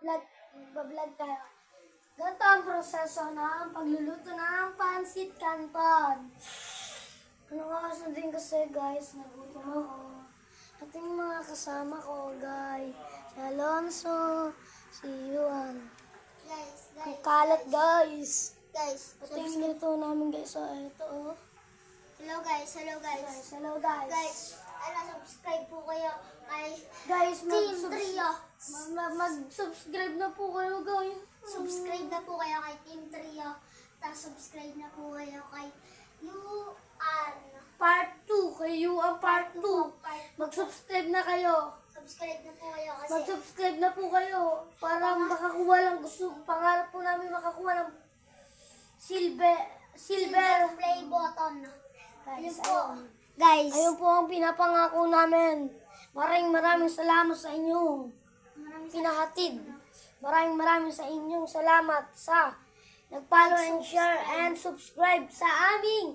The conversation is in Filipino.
magbablog tayo. Ganito ang proseso ng pagluluto ng pansit canton. Ano nga sundin kasi guys, nagutom ako. At yung mga kasama ko guys, si Alonso, si Yuan. Ang kalat guys. Ito yung luto namin guys. So ito oh. Hello guys. Hello guys. Guys, subscribe po kayo kay Guys, Team Trio. mag-subscribe na po kayo guys. Subscribe na po kayo kay Team Trio. Tapos subscribe na po kayo kay Yuan. Part 2, kayo ang part 2. Mag-subscribe na kayo. Subscribe na po kayo kasi Mag-subscribe na po kayo para makakuha lang pangarap po namin makakuha ng silver play button. guys. Yun po. Guys, ayun po ang pinapangako namin. Maraming salamat sa inyong pinahatid. Maraming sa inyong salamat sa nag-follow and share and subscribe sa aming